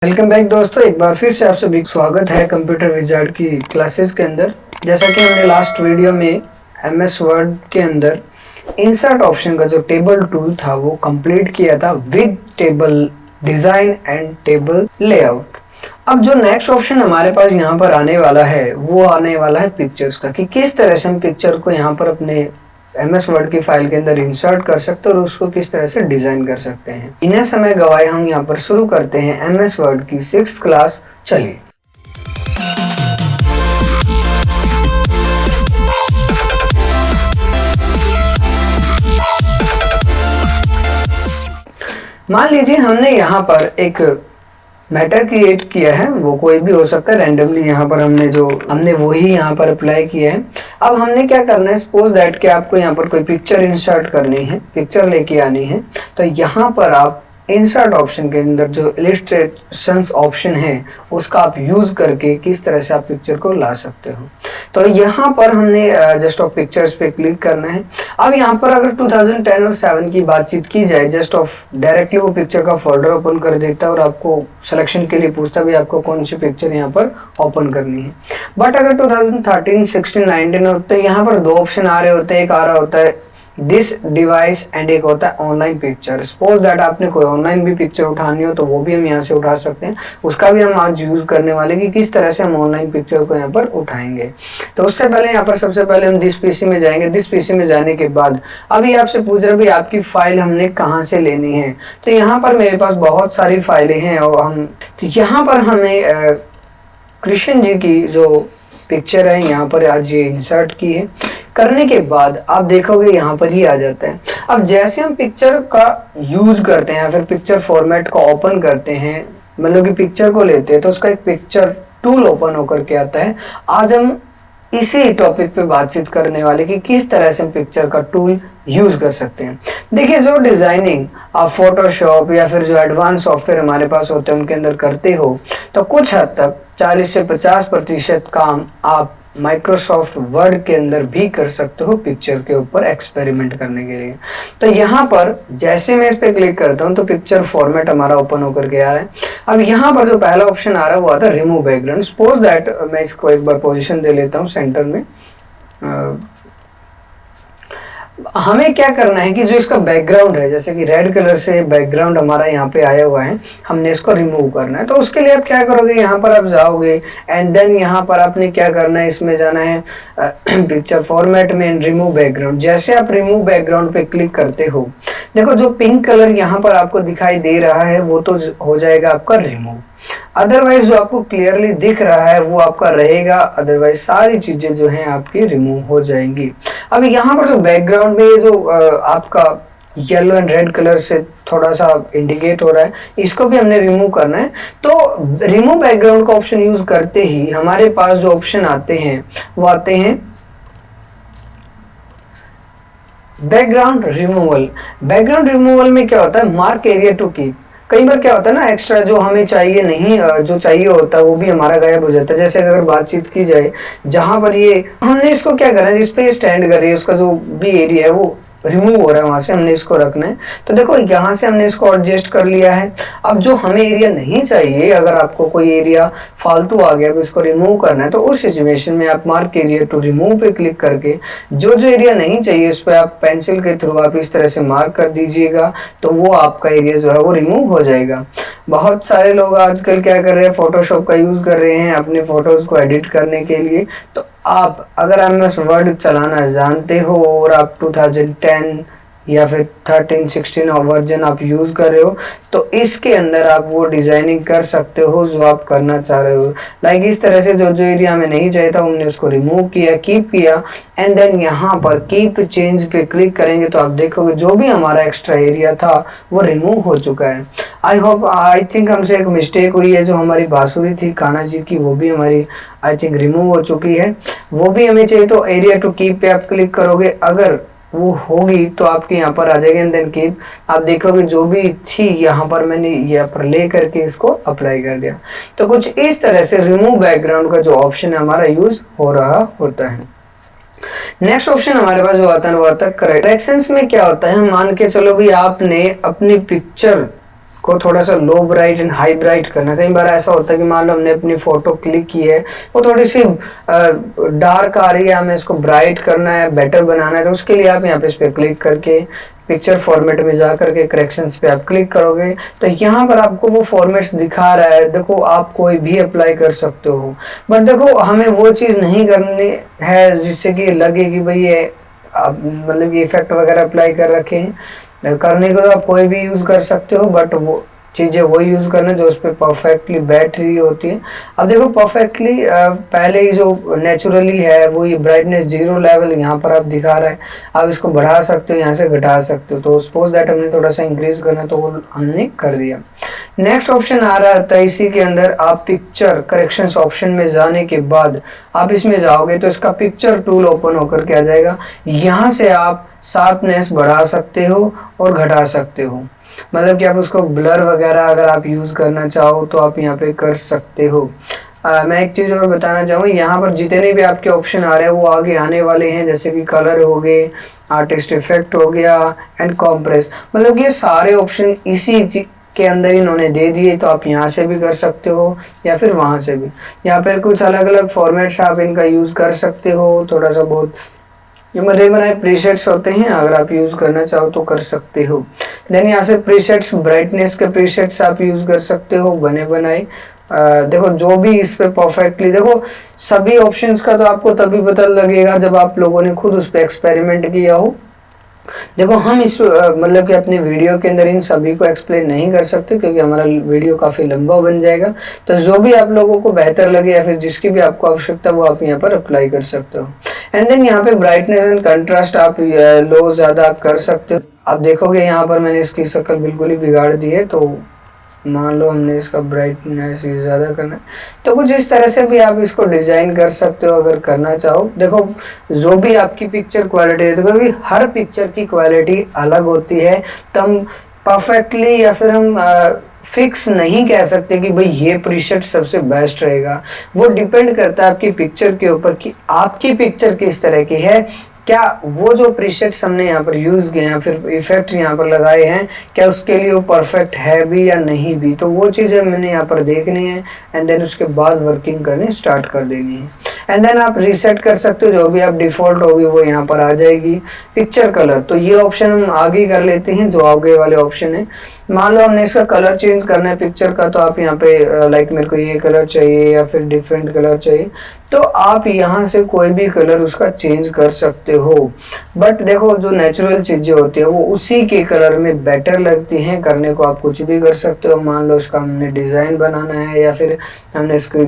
Welcome back दोस्तों, एक बार फिर से आप सभी स्वागत है कंप्यूटर विजार्ड की क्लासेस के अंदर। जैसा कि हमने लास्ट वीडियो में एमएस वर्ड के अंदर इंसर्ट ऑप्शन का जो टेबल टूल था वो कंप्लीट किया था with table design and table layout. अब जो नेक्स्ट ऑप्शन हमारे पास यहाँ पर आने वाला है वो आने वाला है पिक्चर्स का, कि किस तरह से हम पिक्चर को यहाँ पर अपने एमएस वर्ड की फाइल के अंदर इंसर्ट कर सकते हैं और उसको किस तरह से डिजाइन कर सकते हैं। इन्हें समय गवाए हम यहाँ पर शुरू करते हैं एमएस वर्ड की 6th क्लास। चलिए, मान लीजिए हमने यहाँ पर एक मैटर क्रिएट किया है, वो कोई भी हो सकता है, रैंडमली यहाँ पर हमने वही यहाँ पर अप्लाई किया है। अब हमने क्या करना है, सपोज दैट कि आपको यहाँ पर कोई पिक्चर इंसर्ट करनी है, पिक्चर लेके आनी है, तो यहाँ पर आप इंसर्ट ऑप्शन के अंदर जो इलिस्ट्रेशंस ऑप्शन है उसका आप यूज करके किस तरह से आप पिक्चर को ला सकते हो। तो यहाँ पर हमने जस्ट ऑफ पिक्चर्स पे क्लिक करना है। अब यहाँ पर अगर 2010 और 7 की बातचीत की जाए, जस्ट ऑफ डायरेक्टली वो पिक्चर का फोल्डर ओपन कर देता है और आपको सिलेक्शन के लिए पूछता भी आपको कौन सी पिक्चर यहाँ पर ओपन करनी है। बट अगर 2013, 16, 19 होते हैं, यहाँ पर दो ऑप्शन आ रहे होते हैं। एक आ रहा होता है दिस डिवाइस एंड एक होता है ऑनलाइन पिक्चर। सपोज दैट आपने कोई ऑनलाइन भी पिक्चर उठानी हो तो वो भी हम यहाँ से उठा सकते हैं। उसका भी हम आज यूज करने वाले कि किस तरह से हम ऑनलाइन पिक्चर को यहाँ पर उठाएंगे। तो उससे पहले यहाँ पर सबसे पहले हम दिस पीसी में जाएंगे। दिस पीसी में जाने के बाद अभी आपसे पूछ रहे भाई आपकी फाइल हमने कहाँ से लेनी है। तो यहाँ पर मेरे पास बहुत सारी फाइलें हैं और यहाँ पर हमें कृष्ण जी की जो पिक्चर है यहाँ पर आज ये इंसर्ट की है। करने के बाद आप देखोगे यहाँ पर ही आ जाता है। अब जैसे हम पिक्चर का यूज करते हैं या फिर पिक्चर फॉर्मेट को ओपन करते हैं, मतलब कि पिक्चर को लेते हैं, तो उसका एक पिक्चर टूल ओपन होकर के आता है। आज हम इसी टॉपिक पे बातचीत करने वाले कि किस तरह से हम पिक्चर का टूल यूज कर सकते हैं। देखिए, जो डिजाइनिंग आप फोटोशॉप या फिर जो एडवांस सॉफ्टवेयर हमारे पास होते हैं उनके अंदर करते हो, तो कुछ हद तक 40 से 50% काम आप माइक्रोसॉफ्ट वर्ड के अंदर भी कर सकते हो पिक्चर के ऊपर एक्सपेरिमेंट करने के लिए। तो यहाँ पर जैसे मैं इस पे क्लिक करता हूँ तो पिक्चर फॉर्मेट हमारा ओपन होकर के आ रहा है। अब यहाँ पर जो पहला ऑप्शन आ रहा है वो आता है रिमूव बैकग्राउंड। सपोज दैट मैं इसको एक बार पोजीशन दे लेता हूँ सेंटर में। हमें क्या करना है कि जो इसका बैकग्राउंड है, जैसे कि रेड कलर से बैकग्राउंड हमारा यहाँ पे आया हुआ है, हमने इसको रिमूव करना है। तो उसके लिए आप क्या करोगे, यहाँ पर आप जाओगे एंड देन यहाँ पर आपने क्या करना है, इसमें जाना है पिक्चर फॉर्मेट में रिमूव बैकग्राउंड। जैसे आप रिमूव बैकग्राउंड पे क्लिक करते हो, देखो जो पिंक कलर यहाँ पर आपको दिखाई दे रहा है वो तो हो जाएगा आपका रिमूव। अदरवाइज जो आपको क्लियरली दिख रहा है वो आपका रहेगा, अदरवाइज सारी चीजें जो हैं आपकी रिमूव हो जाएंगी। अब यहाँ पर जो बैकग्राउंड में ये जो आपका येलो एंड रेड कलर से थोड़ा सा इंडिकेट हो रहा है, इसको भी हमने रिमूव करना है। तो रिमूव बैकग्राउंड का ऑप्शन यूज करते ही हमारे पास जो ऑप्शन आते हैं वो आते हैं बैकग्राउंड रिमूवल। बैकग्राउंड रिमूवल में क्या होता है, मार्क एरिया टू कीप। कई बार क्या होता है ना, एक्स्ट्रा जो हमें चाहिए नहीं, जो चाहिए होता है वो भी हमारा गायब हो जाता है। जैसे अगर बातचीत की जाए जहां पर ये हमने इसको क्या करना है, जिस पे स्टैंड कर रही है उसका जो भी एरिया है वो रिमूव हो रहा है, वहां से हमने इसको रखना है। तो देखो यहाँ से हमने इसको एडजस्ट कर लिया है। अब जो हमें एरिया नहीं चाहिए, अगर आपको कोई एरिया फालतू आ गया तो इसको रिमूव करना है, तो उस सिचुएशन में आप मार्क एरिया टू रिमूव पे क्लिक करके जो जो एरिया नहीं चाहिए उस पर आप पेंसिल के थ्रू आप इस तरह से मार्क कर दीजिएगा, तो वो आपका एरिया जो है वो रिमूव हो जाएगा। बहुत सारे लोग आजकल क्या कर रहे हैं, फोटोशॉप का यूज कर रहे हैं अपने फोटोज को एडिट करने के लिए। तो आप अगर एमएस वर्ड चलाना जानते हो और आप 2010 या फिर 13, 16 वर्जन आप यूज कर रहे हो, तो इसके अंदर आप वो डिजाइनिंग कर सकते हो जो आप करना चाह रहे हो। लाइक इस तरह से जो जो एरिया में नहीं चाहिए था हमने उसको रिमूव किया, कीप किया एंड देन यहाँ पर कीप चेंज पे क्लिक करेंगे तो आप देखोगे जो भी हमारा एक्स्ट्रा एरिया था वो रिमूव हो चुका है। आई थिंक हमसे एक मिस्टेक हुई है, जो हमारी बांसुरी थी कान्हा जी की वो भी हमारी आई थिंक रिमूव हो चुकी है। वो भी हमें चाहिए तो एरिया टू कीप पे आप क्लिक करोगे, अगर वो होगी तो आपके यहाँ पर आ जाएगा एंड देन कीप। आप देखोगे जो भी थी यहाँ पर मैंने यहाँ पर ले करके इसको अप्लाई कर दिया। तो कुछ इस तरह से रिमूव बैकग्राउंड का जो ऑप्शन है हमारा यूज हो रहा होता है। नेक्स्ट ऑप्शन हमारे पास जो आता है वो आता है करेक्शंस में क्या होता है, मान के चलो भी आपने अपनी पिक्चर को थोड़ा सा लो ब्राइट एंड हाई ब्राइट करना। कई बार ऐसा होता है कि मान लो हमने अपनी फोटो क्लिक की है, वो थोड़ी सी डार्क आ रही है, हमें इसको ब्राइट करना है, बेटर बनाना है, तो उसके लिए आप यहाँ पे इस पर क्लिक करके पिक्चर फॉर्मेट में जा करके करेक्शंस पे आप क्लिक करोगे तो यहाँ पर आपको वो फॉर्मेट्स दिखा रहा है। देखो आप कोई भी अप्लाई कर सकते हो, बट देखो हमें वो चीज़ नहीं करनी है जिससे कि लगे कि भाई ये आप मतलब ये इफेक्ट वगैरह अप्लाई कर रखे हैं। करने को तो आप कोई भी यूज़ कर सकते हो, बट वो चीज़ें वही यूज़ करना जो उस पर परफेक्टली बैठ रही होती है। अब देखो परफेक्टली पहले ही जो नेचुरली है वो ये ब्राइटनेस 0 लेवल यहाँ पर आप दिखा रहा है, आप इसको बढ़ा सकते हो, यहाँ से घटा सकते हो। तो सपोज दैट हमने थोड़ा सा इंक्रीज करना तो वो हमने कर दिया। नेक्स्ट ऑप्शन आ रहा था इसी के अंदर, आप पिक्चर करेक्शंस ऑप्शन में जाने के बाद आप इसमें जाओगे तो इसका पिक्चर टूल ओपन होकर के आ जाएगा। यहाँ से आप शार्पनेस बढ़ा सकते हो और घटा सकते हो, मतलब कि आप उसको ब्लर वगैरह अगर आप यूज़ करना चाहो तो आप यहाँ पे कर सकते हो। मैं एक चीज़ और बताना चाहूँ, यहाँ पर जितने भी आपके ऑप्शन आ रहे हैं वो आगे आने वाले हैं, जैसे कि कलर हो गए, आर्टिस्ट इफेक्ट हो गया एंड कॉम्प्रेस, मतलब ये सारे ऑप्शन इसी के अंदर इन्होंने दे दिए। तो आप यहाँ से भी कर सकते हो या फिर वहाँ से भी, यहाँ पर कुछ अलग अलग फॉर्मेट्स आप इनका यूज़ कर सकते हो। थोड़ा सा बहुत ये बने बनाए प्रीसेट्स होते हैं, अगर आप यूज़ करना चाहो तो कर सकते हो। देन यहाँ से प्रीसेट्स, ब्राइटनेस के प्रीसेट्स आप यूज़ कर सकते हो बने बनाए। देखो जो भी इस पे परफेक्टली, देखो सभी ऑप्शंस का तो आपको तभी पता लगेगा जब आप लोगों ने खुद उस पर एक्सपेरिमेंट किया हो। देखो हम इस मतलब कि अपने वीडियो के अंदर इन सभी को एक्सप्लेन नहीं कर सकते क्योंकि हमारा वीडियो काफ़ी लंबा बन जाएगा। तो जो भी आप लोगों को बेहतर लगे या फिर जिसकी भी आपको आवश्यकता वो आप यहाँ पर अप्लाई कर सकते हो। एंड देन यहाँ पे ब्राइटनेस एंड कंट्रास्ट आप लो ज़्यादा आप कर सकते हो। आप देखोगे यहाँ पर मैंने इसकी शक्ल बिल्कुल ही बिगाड़ दी है, तो मान लो हमने इसका ब्राइटनेस ज़्यादा करना है तो कुछ इस तरह से भी आप इसको डिज़ाइन कर सकते हो अगर करना चाहो। देखो जो भी आपकी पिक्चर क्वालिटी है, देखो कि हर पिक्चर की क्वालिटी अलग होती है, तो हम परफेक्टली या फिर हम फिक्स नहीं कह सकते कि भाई ये प्रीसेट सबसे बेस्ट रहेगा। वो डिपेंड करता है आपकी पिक्चर के ऊपर कि आपकी पिक्चर किस तरह की है, क्या वो जो प्रीसेट्स हमने यहाँ पर यूज़ किए हैं फिर इफेक्ट यहाँ पर लगाए हैं क्या उसके लिए वो परफेक्ट है भी या नहीं भी, तो वो चीज़ें मैंने यहाँ पर देखनी है एंड देन उसके बाद वर्किंग करनी स्टार्ट कर देनी है। एंड देन आप रीसेट कर सकते हो, जो भी आप डिफ़ॉल्ट होगी वो यहाँ पर आ जाएगी। पिक्चर कलर, तो ये ऑप्शन हम आगे कर लेते हैं जो आगे वाले ऑप्शन है। मान लो हमने इसका कलर चेंज करना है पिक्चर का, तो आप यहाँ पे लाइक मेरे को ये कलर चाहिए या फिर डिफरेंट कलर चाहिए, तो आप यहाँ से कोई भी कलर उसका चेंज कर सकते हो। बट देखो जो नेचुरल चीज़ें होती है वो उसी के कलर में बेटर लगती हैं, करने को आप कुछ भी कर सकते हो। मान लो इसका हमने डिज़ाइन बनाना है या फिर हमने इसकी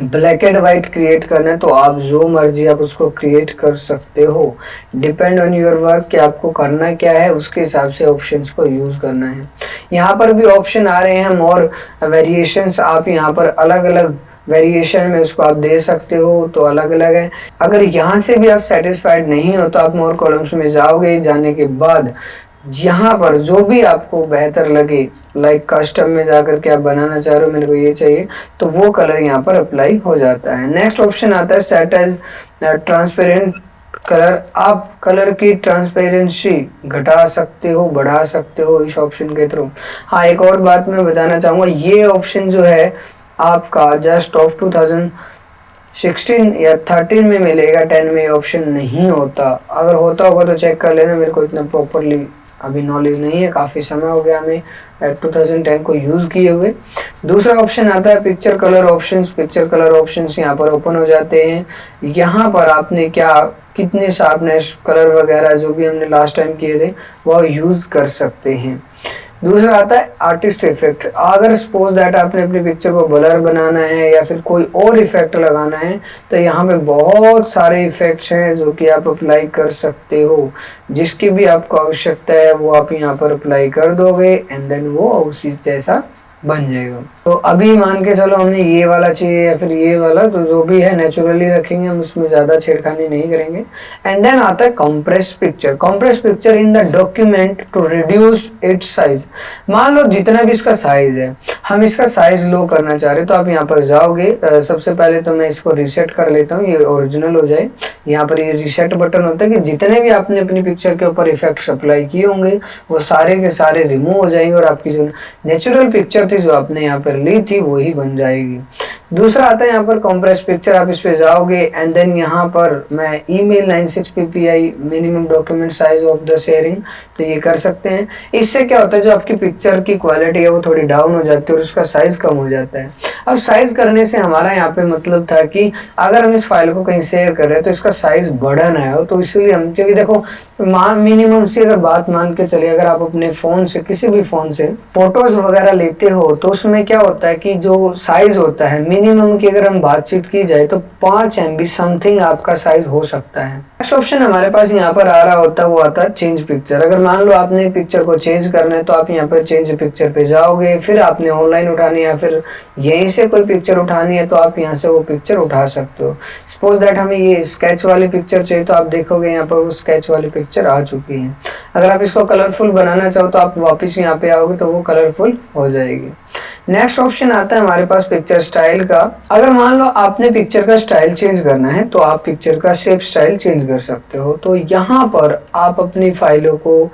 ब्लैक एंड वाइट क्रिएट करना है, तो आप जो मर्जी आप उसको क्रिएट कर सकते हो। डिपेंड ऑन योर वर्क कि आपको करना क्या है, उसके हिसाब से ऑप्शंस को यूज़ करना है। यहाँ पर भी ऑप्शन आ रहे हैं मोर वेरिएशंस, आप यहाँ पर अलग अलग वेरिएशन में उसको आप दे सकते हो, तो अलग अलग है। अगर यहाँ से भी आप सेटिस्फाइड नहीं हो तो आप मोर कॉलम्स में जाओगे, जाने के बाद यहाँ पर जो भी आपको बेहतर लगे, लाइक कस्टम में जाकर के आप बनाना चाह रहे हो मेरे को ये चाहिए, तो वो कलर यहाँ पर अप्लाई हो जाता है। नेक्स्ट ऑप्शन आता है सेट एज ट्रांसपेरेंट कलर। आप कलर की ट्रांसपेरेंसी घटा सकते हो, बढ़ा सकते हो इस ऑप्शन के थ्रू। हाँ, एक और बात मैं बताना चाहूँगा, ये ऑप्शन जो है आपका जस्ट ऑफ 2016 या 13 में मिलेगा, 10 में ऑप्शन नहीं होता। अगर होता होगा तो चेक कर लेना, मेरे को इतना प्रॉपरली अभी नॉलेज नहीं है, काफ़ी समय हो गया हमें 2010 को यूज़ किए हुए। दूसरा ऑप्शन आता है picture colour options. Picture colour options यहाँ पर ओपन हो जाते हैं। यहाँ पर आपने क्या कितने शार्पनेस कलर वगैरह जो भी हमने लास्ट टाइम किए थे वो यूज़ कर सकते हैं। दूसरा आता है आर्टिस्ट इफेक्ट। अगर सपोज दैट आपने अपनी पिक्चर को ब्लर बनाना है या फिर कोई और इफेक्ट लगाना है, तो यहाँ पे बहुत सारे इफेक्ट्स हैं जो कि आप अप्लाई कर सकते हो। जिसकी भी आपको आवश्यकता है वो आप यहाँ पर अप्लाई कर दोगे एंड देन वो उसी जैसा बन जाएगा। तो अभी मान के चलो हमने ये वाला चाहिए या फिर ये वाला, तो जो भी है नेचुरली रखेंगे हम, उसमें ज़्यादा छेड़खानी नहीं करेंगे। एंड देन आता है compress picture. Compress picture in the document to reduce its size. मान लो जितना भी इसका साइज है, हम इसका साइज लो करना चाह रहे हैं, तो आप यहाँ पर जाओगे। सबसे पहले तो मैं इसको रीसेट कर लेता हूँ, ये ओरिजिनल हो जाए। यहाँ पर ये रीसेट बटन होता है कि जितने भी आपने अपनी पिक्चर के ऊपर इफेक्ट्स अप्लाई किए होंगे वो सारे के सारे रिमूव हो जाएंगे और आपकी जो नेचुरल पिक्चर थी जो आपने यहाँ पर ली थी वही बन जाएगी। दूसरा आता है यहाँ पर कॉम्प्रेस पिक्चर। आप इस पे जाओगे एंड देन यहाँ पर मैं email 96 ppi minimum document size of the sharing, तो ये कर सकते हैं। इससे क्या होता है, जो आपकी पिक्चर की क्वालिटी है वो थोड़ी डाउन हो जाती है और उसका साइज कम हो जाता है। अब साइज करने से हमारा यहाँ पे मतलब था कि अगर हम इस फाइल को कहीं शेयर कर रहे हैं तो इसका साइज बड़ा ना हो, तो इसलिए हम, क्योंकि देखो मिनिमम से अगर बात मान के चलिए, अगर आप अपने फोन से किसी भी फोन से फोटोज वगैरह लेते हो तो उसमें क्या होता है कि जो साइज होता है मिनिमम की अगर हम बातचीत की जाए तो 5 MB समथिंग आपका साइज हो सकता है। नेक्स्ट ऑप्शन हमारे पास यहाँ पर आ रहा होता है वो आता है चेंज पिक्चर। अगर मान लो आपने पिक्चर को चेंज करना है तो आप यहाँ पर चेंज पिक्चर पे जाओगे, फिर आपने ऑनलाइन उठानी है या फिर यहीं से कोई पिक्चर उठानी है तो आप यहाँ से वो पिक्चर उठा सकते हो। सपोज दैट हमें ये स्केच वाली पिक्चर चाहिए तो आप देखोगे यहाँ पर वो स्केच वाली पिक्चर आ चुकी है। अगर आप इसको कलरफुल बनाना चाहो तो आप वापस यहाँ पे आओगे तो वो कलरफुल हो जाएगी। नेक्स्ट ऑप्शन आता है हमारे पास पिक्चर स्टाइल का। अगर मान लो आपने पिक्चर का स्टाइल चेंज करना है तो आप पिक्चर का शेप स्टाइल चेंज कर सकते हो। तो यहाँ पर आप अपनी फाइलों को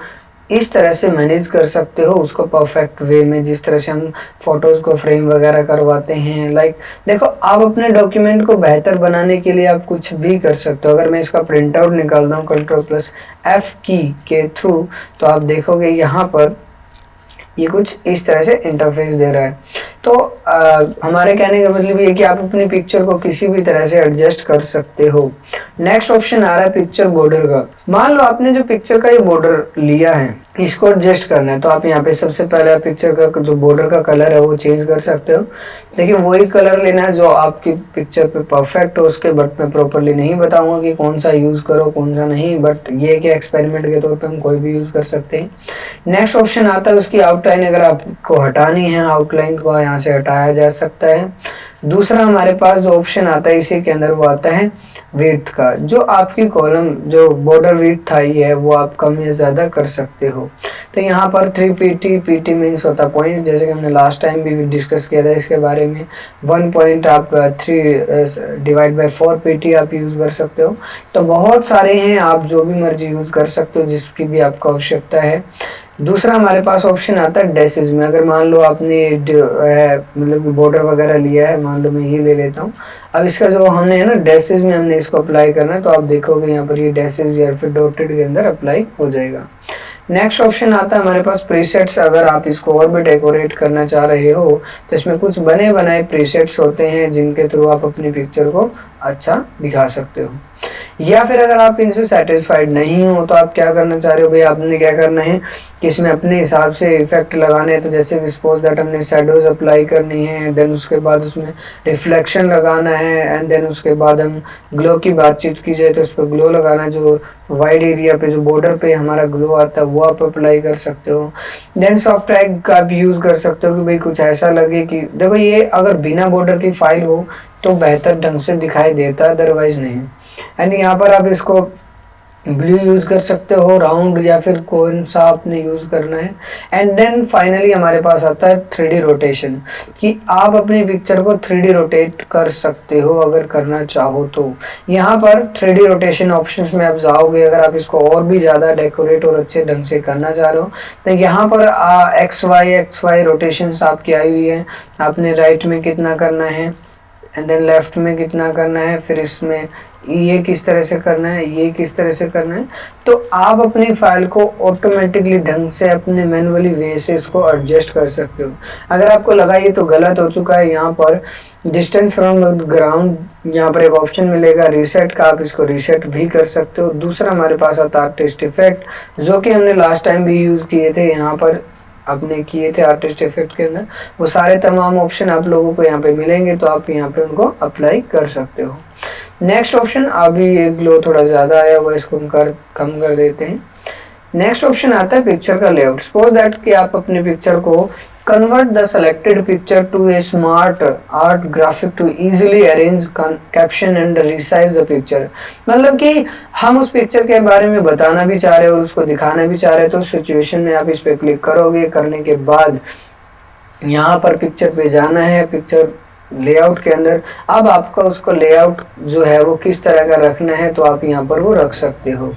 इस तरह से मैनेज कर सकते हो उसको परफेक्ट वे में, जिस तरह से हम फोटोज को फ्रेम वगैरह करवाते हैं। लाइक देखो, आप अपने डॉक्यूमेंट को बेहतर बनाने के लिए आप कुछ भी कर सकते हो। अगर मैं इसका प्रिंट आउट निकालता हूँ Ctrl+F की के थ्रू, तो आप देखोगे यहाँ पर ये कुछ इस तरह से इंटरफेस दे रहा है। तो हमारे कहने का मतलब ये कि आप अपनी पिक्चर को किसी भी तरह से एडजस्ट कर सकते हो। नेक्स्ट ऑप्शन आ रहा है पिक्चर बॉर्डर का। मान लो आपने जो पिक्चर का ये बॉर्डर लिया है इसको एडजस्ट करना है, तो आप यहाँ पे सबसे पहले पिक्चर का जो बॉर्डर का कलर है वो चेंज कर सकते हो। देखिए वही कलर लेना है जो आपकी पिक्चर पे परफेक्ट हो उसके, बट मैं प्रॉपरली नहीं बताऊंगा कि कौन सा यूज करो कौन सा नहीं, बट ये कि एक्सपेरिमेंट के तौर पे हम कोई भी यूज कर सकते हैं। नेक्स्ट ऑप्शन आता है उसकी आउटलाइन। अगर आपको हटानी है आउटलाइन को यहाँ से हटाया जा सकता है। दूसरा हमारे पास जो ऑप्शन आता है इसी के अंदर वो आता है विड्थ का। जो आपकी कॉलम जो बॉर्डर विड्थ आई है वो आप कम या ज्यादा कर सकते हो। तो यहाँ पर 3pt, pt मीन्स होता पॉइंट, जैसे कि हमने लास्ट टाइम भी डिस्कस किया था इसके बारे में। 1 पॉइंट आप 3/4 pt आप यूज कर सकते हो। तो बहुत सारे हैं, आप जो भी मर्जी यूज कर सकते हो जिसकी भी आपको आवश्यकता है। दूसरा हमारे पास ऑप्शन आता है डैशेस में। अगर मान लो आपने मतलब बॉर्डर वगैरह लिया है, मान लो मैं ये ले लेता हूँ। अब इसका जो हमने है ना डैशेस में हमने इसको अप्लाई करना है, तो आप देखोगे यहाँ पर ये डैशेस या फिर डॉटेड के अंदर अप्लाई हो जाएगा। नेक्स्ट ऑप्शन आता है हमारे पास प्रीसेट्स। अगर आप इसको और भी डेकोरेट करना चाह रहे हो तो इसमें कुछ बने बनाए प्रीसेट्स होते हैं जिनके थ्रू आप अपनी पिक्चर को अच्छा दिखा सकते हो। या फिर अगर आप इनसे सेटिस्फाइड नहीं हो तो आप क्या करना चाह रहे हो, भाई आपने क्या करना है कि इसमें अपने हिसाब से इफेक्ट लगाने हैं। तो जैसे कि सपोज दैट हमने शैडोज अप्लाई करनी है, देन उसके बाद उसमें रिफ्लेक्शन लगाना है, एंड देन उसके बाद हम ग्लो की बातचीत की जाए तो उस पर ग्लो लगाना है। जो वाइड एरिया पे जो बॉर्डर पे हमारा ग्लो आता है वो आप अप्लाई कर सकते हो। देन सॉफ्ट टैग का भी यूज कर सकते हो कि भाई कुछ ऐसा लगे कि देखो ये अगर बिना बॉर्डर की फाइल हो तो बेहतर ढंग से दिखाई देता है, अदरवाइज नहीं। एंड यहाँ पर आप इसको ब्लू यूज कर सकते हो, राउंड या फिर कौन सा आपने यूज करना है। एंड देन फाइनली हमारे पास आता है 3D रोटेशन, कि आप अपनी पिक्चर को 3D रोटेट कर सकते हो अगर करना चाहो तो। यहाँ पर 3D रोटेशन ऑप्शंस में आप जाओगे, अगर आप इसको और भी ज़्यादा डेकोरेट और अच्छे ढंग से करना चाह रहे हो तो यहाँ पर XY रोटेशंस आपकी आई हुई है। आपने राइट में कितना करना है एंड देन लेफ्ट में कितना करना है, फिर इसमें ये किस तरह से करना है, ये किस तरह से करना है। तो आप अपनी फाइल को ऑटोमेटिकली ढंग से अपने मैनुअली वे से इसको एडजस्ट कर सकते हो। अगर आपको लगा ये तो गलत हो चुका है, यहाँ पर डिस्टेंस फ्रॉम ग्राउंड यहाँ पर एक ऑप्शन मिलेगा रीसेट का, आप इसको रीसेट भी कर सकते हो। दूसरा हमारे पास आता है आर्टिस्ट इफेक्ट, जो कि हमने लास्ट टाइम भी यूज़ किए थे, यहाँ पर आपने किए थे आर्टिस्ट इफेक्ट के अंदर। वो सारे तमाम ऑप्शन आप लोगों को यहाँ पे मिलेंगे, तो आप यहाँ पे उनको अप्लाई कर सकते हो। नेक्स्ट ऑप्शन, अभी ये ग्लो थोड़ा ज़्यादा आया हुआ, इसको हम कम कर देते हैं। नेक्स्ट ऑप्शन आता है पिक्चर का लेआउट। सपोज दैट कि आप अपनी पिक्चर को Convert the selected picture to a smart art graphic to easily arrange caption and resize the picture। मतलब कि हम उस पिक्चर के बारे में बताना भी चाह रहे हैं और उसको दिखाना भी चाह रहे हैं, तो सिचुएशन में आप इस पे क्लिक करोगे। करने के बाद यहाँ पर पिक्चर पे जाना है, पिक्चर लेआउट के अंदर। अब आपका उसको लेआउट जो है वो किस तरह का रखना है तो आप यहाँ पर वो रख सकते हो।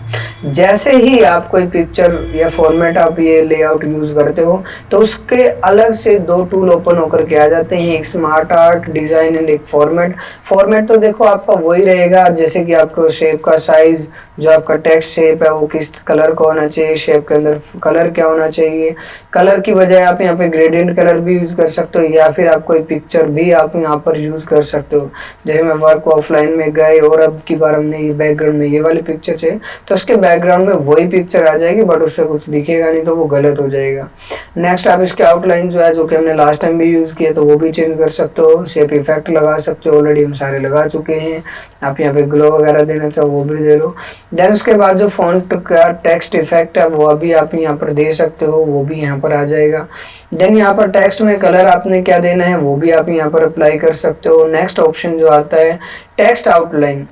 जैसे ही आप कोई पिक्चर या फॉर्मेट आप ये लेआउट यूज करते हो तो उसके अलग से दो टूल ओपन होकर के आ जाते हैं, एक स्मार्ट आर्ट डिजाइन एंड एक फॉर्मेट। फॉर्मेट तो देखो आपका वही रहेगा, जैसे कि आपको शेप का साइज, जो आपका टेक्स्ट शेप है वो किस कलर का होना चाहिए, शेप के अंदर कलर क्या होना चाहिए। कलर की बजाय आप यहाँ पे ग्रेडियंट कलर भी यूज कर सकते हो, या फिर आप कोई पिक्चर भी आप यहाँ पर यूज कर सकते हो। जैसे मैं वर्क ऑफलाइन में गए और अब की बार हमने ये बैकग्राउंड में ये वाली पिक्चर चाहिए तो उसके बैकग्राउंड में वही पिक्चर आ जाएगी, बट उससे कुछ दिखेगा नहीं तो वो गलत हो जाएगा। नेक्स्ट आप इसके आउटलाइन जो है, जो कि हमने लास्ट टाइम भी यूज किया, तो वो भी चेंज कर सकते हो। शेप इफेक्ट लगा सकते हो, ऑलरेडी हम सारे लगा चुके हैं। आप यहाँ पे ग्लो वगैरह देना चाहो वो भी दे लो। देन उसके बाद जो फॉन्ट का टेक्स्ट इफेक्ट है वो अभी आप यहाँ पर दे सकते हो, वो भी यहाँ पर आ जाएगा। देन यहाँ पर टेक्स्ट में कलर आपने क्या देना है वो भी आप यहाँ पर अप्लाई कर सकते हो। नेक्स्ट ऑप्शन जो आता है टेक्स्ट आउटलाइन।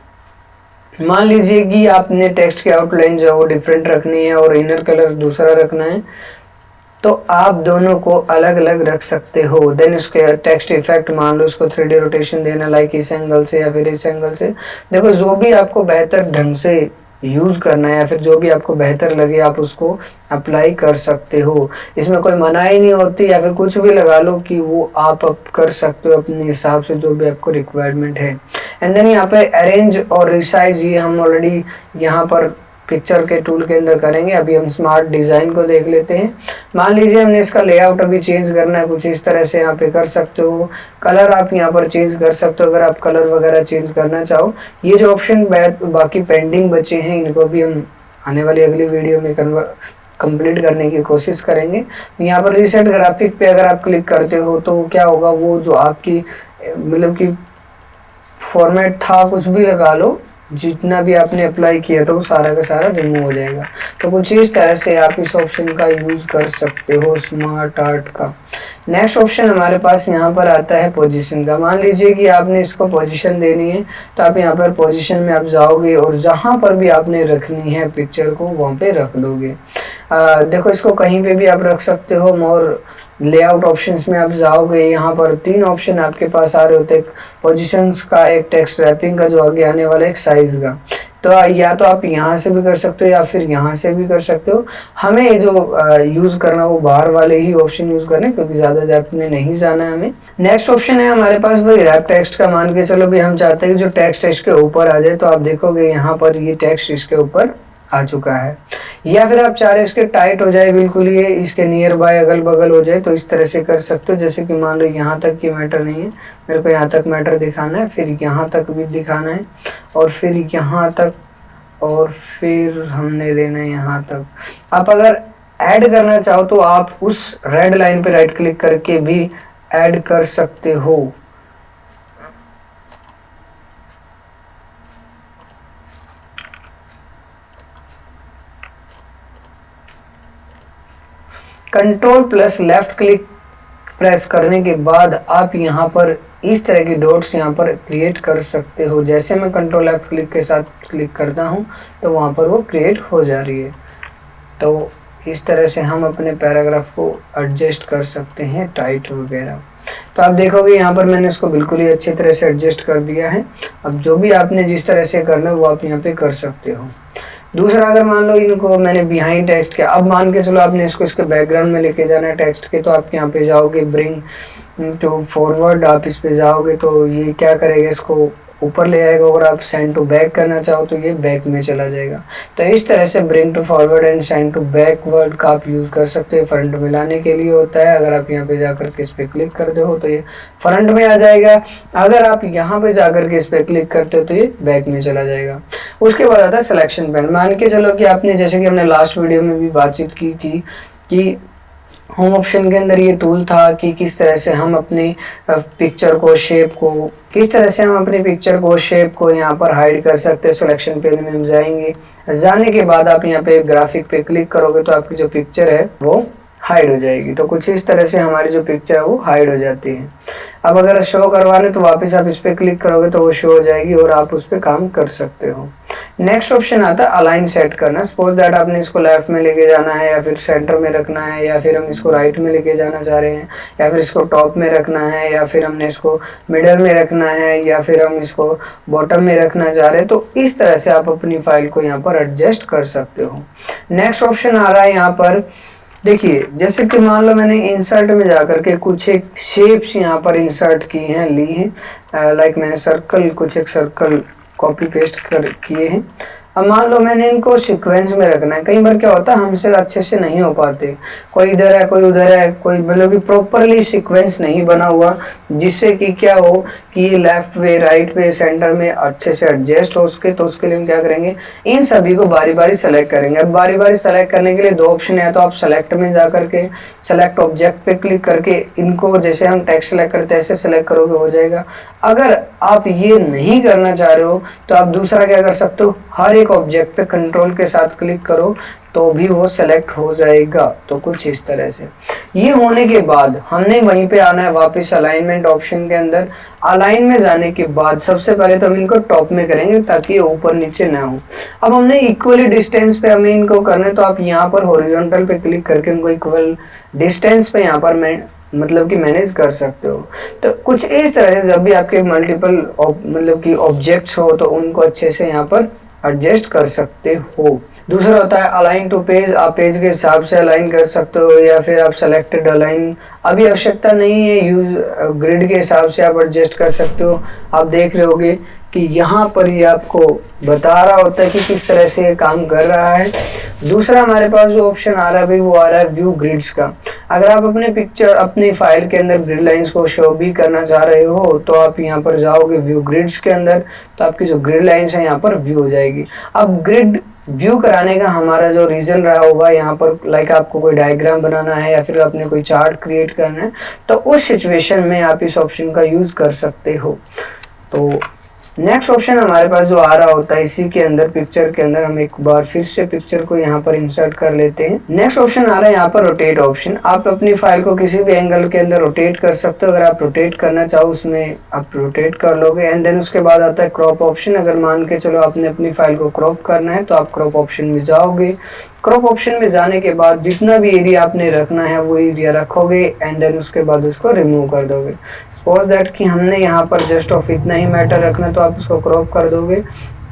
मान लीजिए कि आपने टेक्स्ट की आउटलाइन जो है वो डिफरेंट रखनी है और इनर कलर दूसरा रखना है, तो आप दोनों को अलग अलग रख सकते हो। देन उसके टेक्स्ट इफेक्ट मान लो उसको 3D रोटेशन देना, लाइक इस एंगल से या फिर इस एंगल से। देखो जो भी आपको बेहतर ढंग से यूज करना है या फिर जो भी आपको बेहतर लगे आप उसको अप्लाई कर सकते हो। इसमें कोई मनाही नहीं होती, या फिर कुछ भी लगा लो कि वो आप कर सकते हो अपने हिसाब से जो भी आपको रिक्वायरमेंट है। एंड देन यहाँ पे अरेंज और रिसाइज, ये हम ऑलरेडी यहाँ पर पिक्चर के टूल के अंदर करेंगे। अभी हम स्मार्ट डिजाइन को देख लेते हैं। मान लीजिए हमने इसका लेआउट अभी चेंज करना है, कुछ इस तरह से यहाँ पे कर सकते हो। कलर आप यहाँ पर चेंज कर सकते हो अगर आप कलर वगैरह चेंज करना चाहो। ये जो ऑप्शन बाकी पेंडिंग बचे हैं इनको भी हम आने वाली अगली वीडियो में कंप्लीट करने की कोशिश करेंगे। यहाँ पर रीसेट ग्राफिक पे अगर आप क्लिक करते हो तो क्या होगा, वो जो आपकी मतलब कि फॉर्मेट था कुछ भी लगा लो, जितना भी आपने अप्लाई किया था वो सारा का सारा रिमूव हो जाएगा। तो कुछ इस तरह से आप इस ऑप्शन का यूज कर सकते हो स्मार्ट आर्ट का। नेक्स्ट ऑप्शन हमारे पास यहाँ पर आता है पोजीशन का। मान लीजिए कि आपने इसको पोजीशन देनी है तो आप यहाँ पर पोजीशन में आप जाओगे और जहाँ पर भी आपने रखनी है पिक्चर को वहाँ पे रख दोगे। देखो इसको कहीं पे भी आप रख सकते हो। मोर लेआउट ऑप्शंस में आप जाओगे, यहाँ पर 3 ऑप्शन आपके पास आ रहे होते हैं, पोजीशंस का, एक टेक्स्ट रैपिंग का जो आगे आने वाला है, एक साइज का। तो या तो आप यहाँ से भी कर सकते हो या फिर यहाँ से भी कर सकते हो। हमें जो यूज करना वो बाहर वाले ही ऑप्शन यूज करने, क्योंकि ज्यादा डेप्थ में नहीं जाना है हमें। नेक्स्ट ऑप्शन है हमारे पास वही रैप टेक्स्ट का। मान के चलो भी हम चाहते हैं कि जो टेक्स्ट इसके ऊपर आ जाए, तो आप देखोगे यहाँ पर ये टेक्स्ट इसके ऊपर आ चुका है। या फिर आप चाह रहे इसके टाइट हो जाए बिल्कुल, ये इसके नियर बाय अगल बगल हो जाए, तो इस तरह से कर सकते हो। जैसे कि मान लो यहाँ तक की मैटर नहीं है, मेरे को यहाँ तक मैटर दिखाना है, फिर यहाँ तक भी दिखाना है, और फिर यहाँ तक, और फिर हमने लेना है यहाँ तक। आप अगर ऐड करना चाहो तो आप उस रेड लाइन पे राइट क्लिक करके भी ऐड कर सकते हो। Control plus left click press करने के बाद आप यहाँ पर इस तरह की डॉट्स यहाँ पर क्रिएट कर सकते हो। जैसे मैं कंट्रोल लेफ्ट क्लिक के साथ क्लिक करता हूँ तो वहाँ पर वो क्रिएट हो जा रही है। तो इस तरह से हम अपने पैराग्राफ को एडजस्ट कर सकते हैं, टाइट वगैरह। तो आप देखोगे यहाँ पर मैंने इसको बिल्कुल ही अच्छी तरह से एडजस्ट कर दिया है। अब जो भी आपने जिस तरह से करना है वो आप यहाँ पे कर सकते हो। दूसरा, अगर मान लो इनको मैंने बिहाइंड टेक्स्ट किया, अब मान के चलो आपने इसको इसके बैकग्राउंड में लेके जाना है टेक्स्ट के, तो आप यहाँ पे जाओगे ब्रिंग टू फॉरवर्ड, आप इस पे जाओगे तो ये क्या करेगा, इसको ऊपर ले आएगा। अगर आप सेंड टू बैक करना चाहो तो ये बैक में चला जाएगा। तो इस तरह से bring to forward and send to backward का आप यूज कर सकते हो। फ्रंट में लाने के लिए होता है। अगर आप यहाँ पे जाकर के इस पे क्लिक करते हो तो ये फ्रंट में आ जाएगा। अगर आप यहाँ पे जाकर के इस पे क्लिक करते हो तो ये बैक में चला जाएगा। उसके बाद आता है सिलेक्शन पैन। मान के चलो कि आपने, जैसे कि हमने लास्ट वीडियो में भी बातचीत की थी कि होम ऑप्शन के अंदर ये टूल था कि किस तरह से हम अपनी पिक्चर को, शेप को, किस तरह से हम अपनी पिक्चर को, शेप को यहाँ पर हाइड कर सकते हैं। सिलेक्शन पेन में हम जाएंगे। जाने के बाद आप यहाँ पे ग्राफिक पे क्लिक करोगे तो आपकी जो पिक्चर है वो हाइड हो जाएगी। तो कुछ इस तरह से हमारी जो पिक्चर है वो हाइड हो जाती है। अब अगर शो करवाने तो वापस आप इस पर क्लिक करोगे तो वो शो हो जाएगी और आप उस पर काम कर सकते हो। नेक्स्ट ऑप्शन आता है अलाइन सेट करना। सपोज दैट आपने इसको लेफ्ट में लेके जाना है या फिर सेंटर में रखना है, या फिर हम इसको राइट में लेके जाना चाह रहे हैं, या फिर इसको टॉप में रखना है, या फिर हमने इसको मिडल में रखना है, या फिर हम इसको बॉटम में रखना चाह रहे हैं। तो इस तरह से आप अपनी फाइल को यहाँ पर एडजस्ट कर सकते हो। नेक्स्ट ऑप्शन आ रहा है यहाँ पर, देखिए जैसे कि मान लो मैंने इंसर्ट में जाकर के कुछ एक शेप्स यहाँ पर इंसर्ट की हैं, ली हैं। लाइक मैंने सर्कल, कुछ एक सर्कल कॉपी पेस्ट कर किए हैं। अब मान लो मैंने इनको सीक्वेंस में रखना है। कई बार क्या होता है हमसे अच्छे से नहीं हो पाते, कोई इधर है कोई उधर है, कोई मतलब कि प्रॉपरली सीक्वेंस नहीं बना हुआ, जिससे कि क्या हो कि ये लेफ्ट में राइट में सेंटर में अच्छे से एडजस्ट हो सके। तो उसके लिए हम क्या करेंगे, इन सभी को बारी बारी सेलेक्ट करेंगे। अब बारी बारी सेलेक्ट करने के लिए दो ऑप्शन है, तो आप सेलेक्ट में जा करके सेलेक्ट ऑब्जेक्ट पे क्लिक करके इनको जैसे हम टेक्स्ट सेलेक्ट करते हैं ऐसे सेलेक्ट करोगे, हो जाएगा। अगर आप ये नहीं करना चाह रहे हो तो आप दूसरा क्या कर सकते हो, हर एक ऑब्जेक्ट पे कंट्रोल के साथ क्लिक करो तो भी वो सेलेक्ट हो जाएगा। तो कुछ इस तरह से। ये होने के बाद हमने वहीं पे आना है वापस अलाइनमेंट ऑप्शन के अंदर। अलाइन में जाने के बाद सबसे पहले तो हम इनको टॉप में करेंगे ताकि ये ऊपर नीचे ना हो। अब हमने इक्वली डिस्टेंस पे हमें इनको करना है, तो आप यहाँ पर हॉरिजॉन्टल पे क्लिक करके उनको इक्वल डिस्टेंस पे यहाँ पर मतलब कि मैनेज कर सकते हो। तो कुछ इस तरह से जब भी आपके मल्टीपल मतलब कि ऑब्जेक्ट्स हो तो उनको अच्छे से यहाँ पर एडजस्ट कर सकते हो। दूसरा होता है अलाइन टू पेज। आप पेज के हिसाब से अलाइन कर सकते हो, या फिर आप सेलेक्टेड अलाइन अभी आवश्यकता नहीं है, यूज ग्रिड के हिसाब से आप एडजस्ट कर सकते हो। आप देख रहे होगे कि यहाँ पर ये आपको बता रहा होता है कि किस तरह से ये काम कर रहा है। दूसरा हमारे पास जो ऑप्शन आ रहा है भाई वो आ रहा है व्यू ग्रिड्स का। अगर आप अपने पिक्चर अपनी फाइल के अंदर ग्रिड लाइंस को शो भी करना चाह रहे हो तो आप यहाँ पर जाओगे व्यू ग्रिड्स के अंदर, तो आपकी जो ग्रिड लाइंस है यहाँ पर व्यू हो जाएगी। अब ग्रिड व्यू कराने का हमारा जो रीजन रहा होगा यहाँ पर, लाइक आपको कोई डायग्राम बनाना है या फिर आपने कोई चार्ट क्रिएट करना है, तो उस सिचुएशन में आप इस ऑप्शन का यूज कर सकते हो। तो नेक्स्ट ऑप्शन हमारे पास जो आ रहा होता है इसी के अंदर पिक्चर के अंदर, हम एक बार फिर से पिक्चर को यहाँ पर इंसर्ट कर लेते हैं। नेक्स्ट ऑप्शन आ रहा है यहाँ पर रोटेट ऑप्शन। आप अपनी फाइल को किसी भी एंगल के अंदर रोटेट कर सकते हो। अगर आप रोटेट करना चाहो उसमें आप रोटेट कर लोगे। एंड देन उसके बाद आता है क्रॉप ऑप्शन। अगर मान के चलो आपने अपनी फाइल को क्रॉप करना है तो आप क्रॉप ऑप्शन में जाओगे। क्रॉप ऑप्शन में जाने के बाद जितना भी एरिया आपने रखना है वो एरिया रखोगे एंड देन उसके बाद उसको रिमूव कर दोगे। सपोज दैट कि हमने यहाँ पर जस्ट ऑफ इतना ही मैटर रखना, तो आप उसको क्रॉप कर दोगे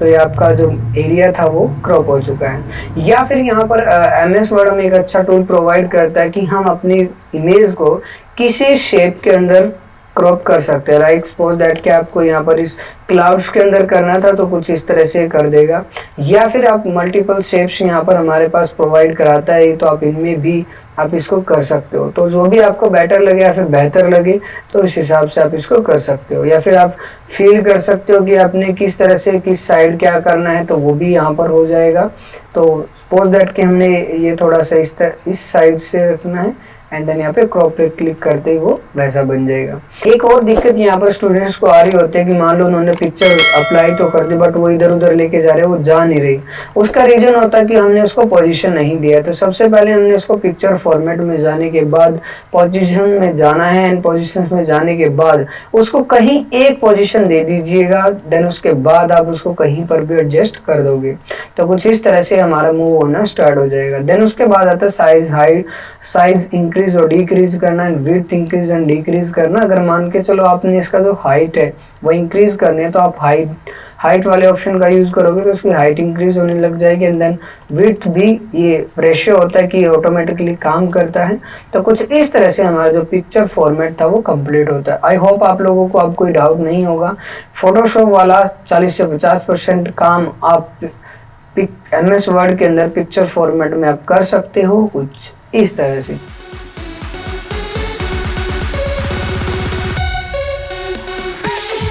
तो ये आपका जो एरिया था वो क्रॉप हो चुका है। या फिर यहाँ पर MS वर्ड में एक अच्छा टूल प्रोवाइड करता है कि हम अपनी इमेज को किसी शेप के अंदर क्रॉप कर सकते हैं। लाइक सपोज दैट कि आपको यहाँ पर इस क्लाउड्स के अंदर करना था तो कुछ इस तरह से कर देगा। या फिर आप मल्टीपल शेप्स यहाँ पर हमारे पास प्रोवाइड कराता है, तो आप इनमें भी आप इसको कर सकते हो। तो जो भी आपको बेटर लगे या फिर बेहतर लगे तो इस हिसाब से आप इसको कर सकते हो। या फिर आप फील कर सकते हो कि आपने किस तरह से किस साइड क्या करना है, तो वो भी यहाँ पर हो जाएगा। तो सपोज दैट कि हमने ये थोड़ा सा इस साइड से रखना है एंड देन यहाँ पे क्रॉप पे क्लिक करते ही वो वैसा बन जाएगा। एक और दिक्कत यहाँ पर स्टूडेंट्स को आ रही होती है कि मान लो उन्होंने पिक्चर अप्लाई तो कर दी बट वो इधर उधर लेके जा रहे हैं, वो जा नहीं रही। उसका रीजन होता है कि हमने उसको पोजीशन नहीं दिया। तो सबसे पहले हमने उसको पिक्चर फॉर्मेट में जाने के बाद पोजीशन में जाना है एंड पोजीशन में जाने के बाद उसको कहीं एक पोजीशन दे दीजिएगा। देन उसके बाद आप उसको कहीं पर भी एडजस्ट कर दोगे तो कुछ इस तरह से हमारा मूव होना स्टार्ट हो जाएगा। देन उसके बाद आता है साइज, हाइट, साइज इंक्रीज और डिक्रीज करना, विड्थ इंक्रीज एंड डिक्रीज करना। अगर मान के चलो आपने इसका जो हाइट है वो इंक्रीज करनी है तो आप हाइट वाले ऑप्शन का यूज करोगे तो उसकी हाइट इंक्रीज होने लग जाएगी। एंड देन विड्थ भी ये रेशियो होता है कि ऑटोमेटिकली काम करता है। तो कुछ इस तरह से हमारा जो पिक्चर फॉर्मेट था वो कंप्लीट होता है। आई होप आप लोगों को अब कोई डाउट नहीं होगा। फोटोशॉप वाला 40 से 50% काम आप MS वर्ड के अंदर पिक्चर फॉर्मेट में आप कर सकते हो कुछ इस तरह से।